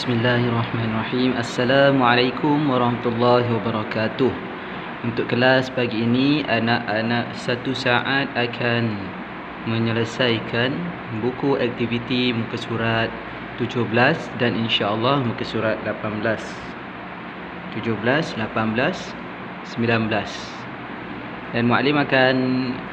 Bismillahirrahmanirrahim. Assalamualaikum warahmatullahi wabarakatuh. Untuk kelas pagi ini, anak-anak 1 saat akan menyelesaikan buku aktiviti muka surat 17 dan insya-Allah muka surat 18. 17, 18, 19. Dan Muallim akan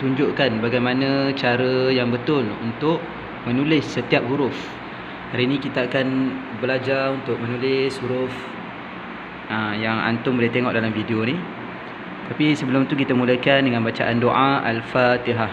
tunjukkan bagaimana cara yang betul untuk menulis setiap huruf. Hari ini kita akan belajar untuk menulis huruf yang antum boleh tengok dalam video ni. Tapi sebelum tu kita mulakan dengan bacaan doa Al-Fatihah.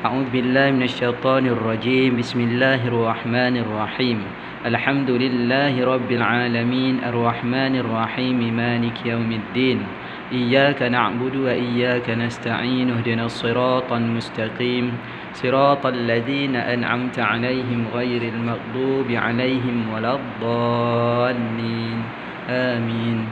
A'udzubillahi minasyaitonirrajim. Bismillahirrahmanirrahim. Alhamdulillahi rabbil alamin. Arrahmanirrahim. Maliki yaumiddin. Iyyaka na'budu wa iyyaka nasta'in. Ihdinas siratal mustaqim. Siratal ladzina an'amta 'alaihim ghairil maghdubi 'alaihim waladdallin. Amin.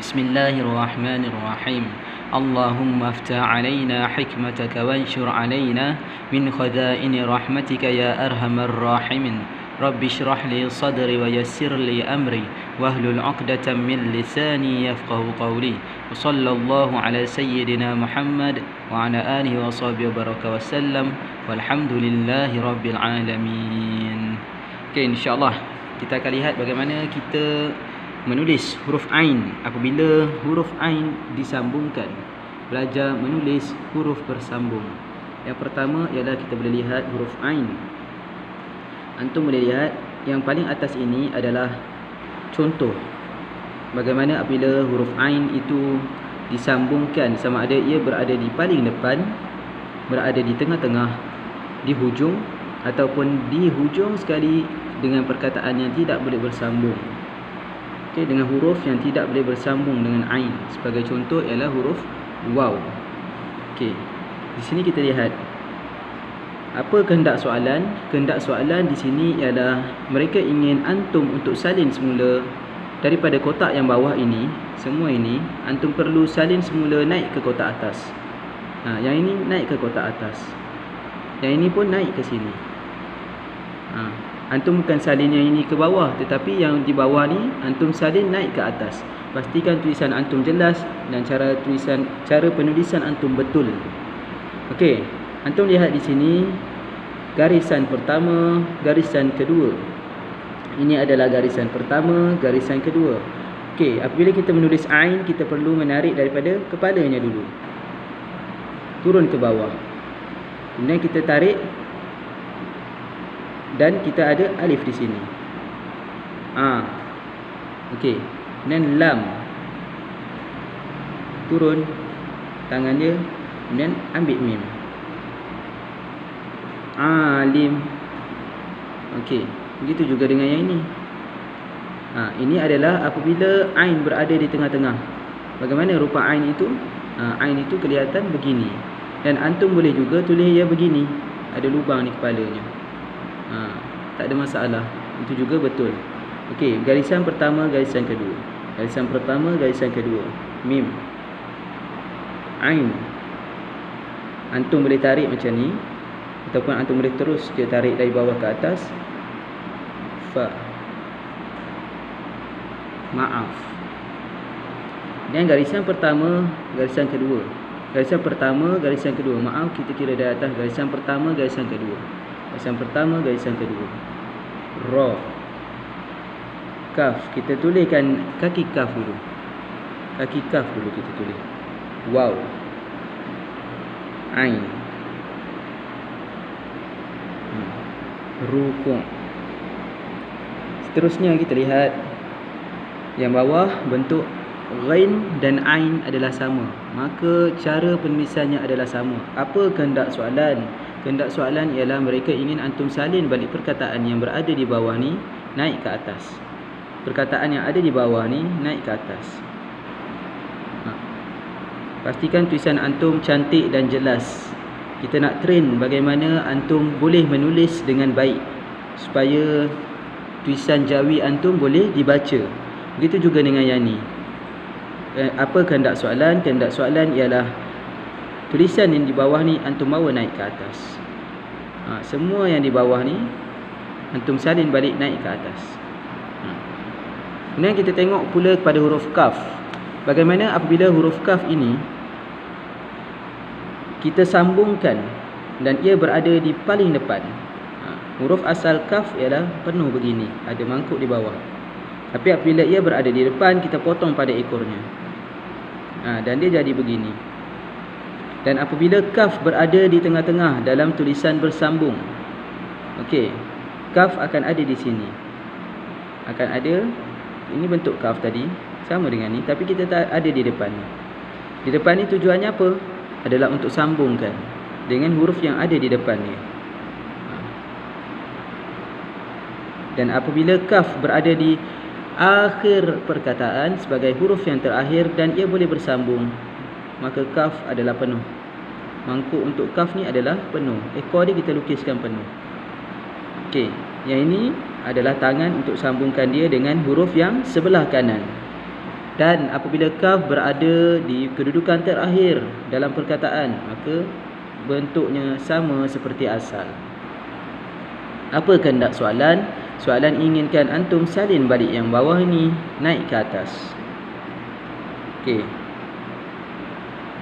Bismillahirrahmanirrahim. Allahumma aftah 'alaina hikmataka wanshur 'alaina min khaza'ini rahmatika ya arhamar rahimin. Rabbi shrah li sadri wa yassir li amri wahlul 'uqdatam min lisani yafqahu qawli. Wa sallallahu ala sayyidina Muhammad wa ala alihi wa sahbihi baraka wasallam walhamdulillahi rabbil alamin. Okey, insya-Allah kita akan lihat bagaimana kita menulis huruf ain apabila huruf ain disambungkan. Belajar menulis huruf bersambung. Yang pertama ialah kita boleh lihat huruf ain. Antum boleh lihat yang paling atas ini adalah contoh bagaimana apabila huruf ain itu disambungkan, sama ada ia berada di paling depan, berada di tengah-tengah, di hujung ataupun di hujung sekali dengan perkataan yang tidak boleh bersambung. Okey, dengan huruf yang tidak boleh bersambung dengan ain. Sebagai contoh ialah huruf waw. Okey. Di sini kita lihat apa kehendak soalan? Kehendak soalan di sini ialah mereka ingin antum untuk salin semula daripada kotak yang bawah ini, semua ini antum perlu salin semula naik ke kotak atas. Yang ini naik ke kotak atas. Yang ini pun naik ke sini. Antum bukan salin yang ini ke bawah, tetapi yang di bawah ni antum salin naik ke atas. Pastikan tulisan antum jelas dan cara penulisan antum betul. Okey, antum lihat di sini garisan pertama, garisan kedua. Ini adalah garisan pertama, garisan kedua. Okey, apabila kita menulis ain, kita perlu menarik daripada kepalanya dulu, turun ke bawah. Kemudian kita tarik dan kita ada alif di sini. Okey, kemudian lam, turun tangan dia, kemudian ambil mim. Alim. Okey, begitu juga dengan yang ini. Ini adalah apabila ain berada di tengah-tengah. Bagaimana rupa ain itu? Ain itu kelihatan begini. Dan antum boleh juga tulis ia begini, ada lubang di kepalanya. Tak ada masalah. Itu juga betul. Okey, garisan pertama, garisan kedua. Garisan pertama, garisan kedua. Mim. Ain. Antum boleh tarik macam ni, ataupun antum boleh terus dia tarik dari bawah ke atas. Fa. Maaf. Dan garisan pertama, garisan kedua. Garisan pertama, garisan kedua. Maaf, kita kira dari atas. Garisan pertama, garisan kedua. Garisan pertama, garisan kedua. Ra. Kaf. Kita tuliskan kaki kaf dulu. Kaki kaf dulu kita tulis. Waw. Ain. Ruku'. Seterusnya kita lihat yang bawah, bentuk ghain dan ain adalah sama, maka cara penulisannya adalah sama. Apa kehendak soalan? Kehendak soalan ialah mereka ingin antum salin balik perkataan yang berada di bawah ni naik ke atas. Perkataan yang ada di bawah ni naik ke atas. Pastikan tulisan antum cantik dan jelas. Kita nak train bagaimana antum boleh menulis dengan baik supaya tulisan jawi antum boleh dibaca. Begitu juga dengan yang ni. Apa kehendak soalan? Kehendak soalan ialah tulisan yang di bawah ni antum bawa naik ke atas. Semua yang di bawah ni antum salin balik naik ke atas. Kemudian kita tengok pula kepada huruf kaf. Bagaimana apabila huruf kaf ini kita sambungkan dan ia berada di paling depan. Huruf asal kaf ialah penuh begini, ada mangkuk di bawah. Tapi apabila ia berada di depan, kita potong pada ekornya. Dan dia jadi begini. Dan apabila kaf berada di tengah-tengah dalam tulisan bersambung, okey, kaf akan ada di sini. Akan ada, ini bentuk kaf tadi, sama dengan ni, tapi kita tak ada di depan ni. Di depan ni tujuannya apa? Adalah untuk sambungkan dengan huruf yang ada di depan ni. Dan apabila kaf berada di akhir perkataan sebagai huruf yang terakhir dan ia boleh bersambung, maka kaf adalah penuh. Mangkuk untuk kaf ni adalah penuh. Ekor dia kita lukiskan penuh. Okey, yang ini adalah tangan untuk sambungkan dia dengan huruf yang sebelah kanan. Dan apabila kaf berada di kedudukan terakhir dalam perkataan, maka bentuknya sama seperti asal. Apa kehendak soalan? Soalan inginkan antum salin balik yang bawah ini naik ke atas. Okey.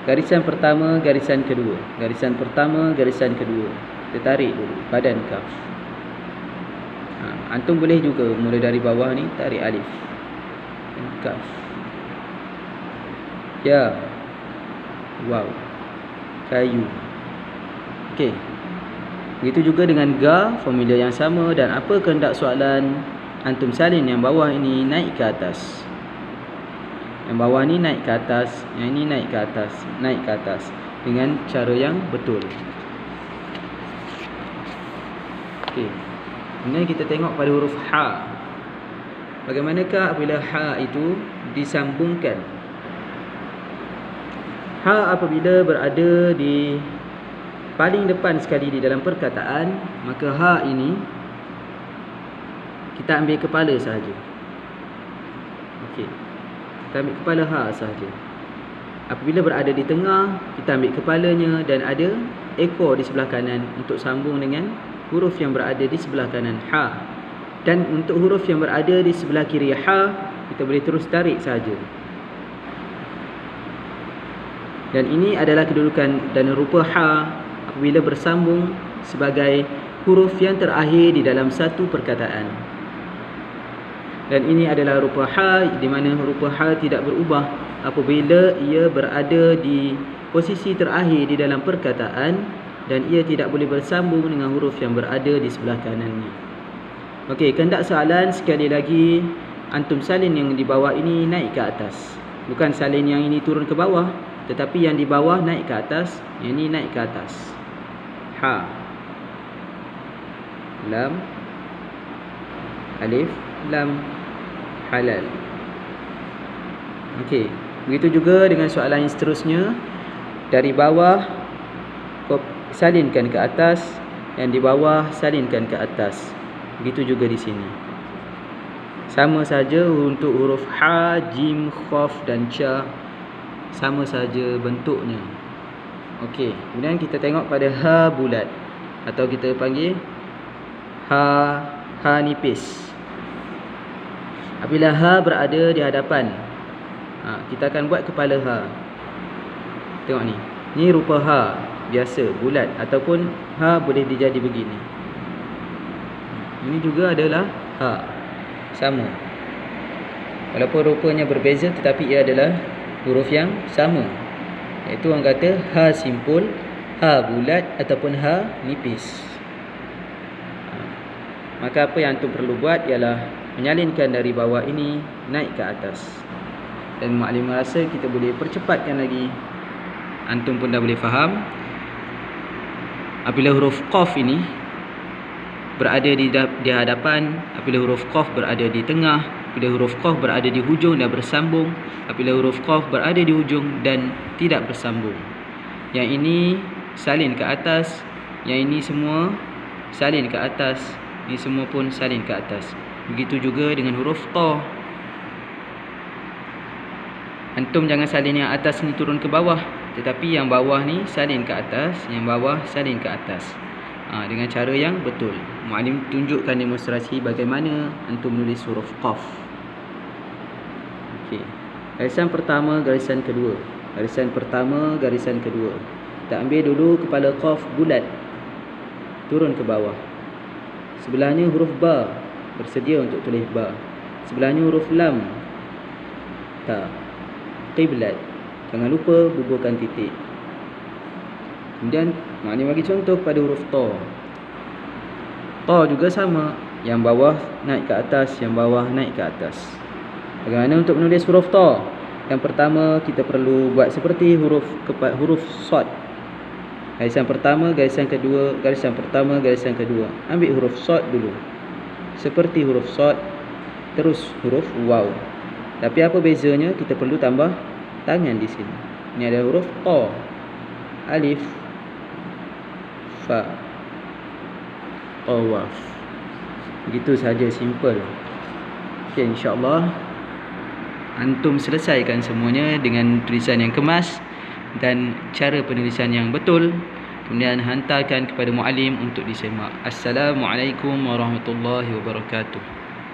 Garisan pertama, garisan kedua. Garisan pertama, garisan kedua. Kita tarik dulu badan kaf. Antum boleh juga mula dari bawah ni tarik alif. Kaf. Ya. Waw. Kayu. Okey. Begitu juga dengan ga, formula yang sama. Dan apa kehendak soalan? Antum salin yang bawah ini naik ke atas. Yang bawah ni naik ke atas, yang ini naik ke atas, naik ke atas dengan cara yang betul. Okey. Kemudian kita tengok pada huruf ha. Bagaimanakah apabila ha itu disambungkan? Ha apabila berada di paling depan sekali di dalam perkataan, maka ha ini kita ambil kepala sahaja. Okey. Kita ambil kepala ha sahaja. Apabila berada di tengah, kita ambil kepalanya dan ada ekor di sebelah kanan untuk sambung dengan huruf yang berada di sebelah kanan ha. Dan untuk huruf yang berada di sebelah kiri ha, kita boleh terus tarik sahaja. Dan ini adalah kedudukan dan rupa ha apabila bersambung sebagai huruf yang terakhir di dalam satu perkataan. Dan ini adalah rupa ha, di mana rupa ha tidak berubah apabila ia berada di posisi terakhir di dalam perkataan dan ia tidak boleh bersambung dengan huruf yang berada di sebelah kanannya. Okey, kehendak soalan sekali lagi, antum salin yang di bawah ini naik ke atas. Bukan salin yang ini turun ke bawah, tetapi yang di bawah naik ke atas, yang ini naik ke atas. Ha, lam, alif, lam, halal. Okey, begitu juga dengan soalan yang seterusnya. Dari bawah salinkan ke atas, yang di bawah salinkan ke atas. Begitu juga di sini. Sama saja untuk huruf ha, jim, khaf dan cha, sama saja bentuknya. Okey, kemudian kita tengok pada ha bulat atau kita panggil ha nipis. Apabila ha berada di hadapan, kita akan buat kepala ha. Tengok ni. Ni rupa ha biasa, bulat, ataupun ha boleh dijadi begini. Ini juga adalah ha. Sama. Walaupun rupanya berbeza, tetapi ia adalah huruf yang sama. Iaitu orang kata ha simpul, ha bulat ataupun ha nipis. Maka apa yang antum perlu buat ialah menyalinkan dari bawah ini naik ke atas. Dan maklim rasa kita boleh percepatkan lagi. Antum pun dah boleh faham. Apabila huruf qaf ini berada di hadapan, apabila huruf qaf berada di tengah, apabila huruf qaf berada di hujung dan bersambung, apabila huruf qaf berada di hujung dan tidak bersambung. Yang ini salin ke atas, yang ini semua salin ke atas, ini semua pun salin ke atas. Begitu juga dengan huruf ta. Antum jangan salin yang atas ni turun ke bawah, tetapi yang bawah ni salin ke atas, yang bawah salin ke atas. Dengan cara yang betul. Muallim tunjukkan demonstrasi bagaimana antum menulis huruf qaf. Okey. Garisan pertama, garisan kedua. Garisan pertama, garisan kedua. Kita ambil dulu kepala qaf bulat. Turun ke bawah. Sebelahnya huruf ba. Bersedia untuk tulis ba. Sebelahnya huruf lam. Ta. Qiblat. Jangan lupa buburkan titik. Kemudian maknanya bagi contoh pada huruf ta. Ta juga sama. Yang bawah naik ke atas, yang bawah naik ke atas. Bagaimana untuk menulis huruf ta? Yang pertama kita perlu buat seperti huruf shad. Garisan pertama, garisan kedua, garisan pertama, garisan kedua. Ambil huruf shad dulu. Seperti huruf shad, terus huruf waw. Tapi apa bezanya? Kita perlu tambah tangan di sini. Ini ada huruf ta, alif, fa, tawaf. Begitu saja, simple. Okey, insya-Allah antum selesaikan semuanya dengan tulisan yang kemas dan cara penulisan yang betul. Kemudian hantarkan kepada muallim untuk disemak. Assalamualaikum warahmatullahi wabarakatuh.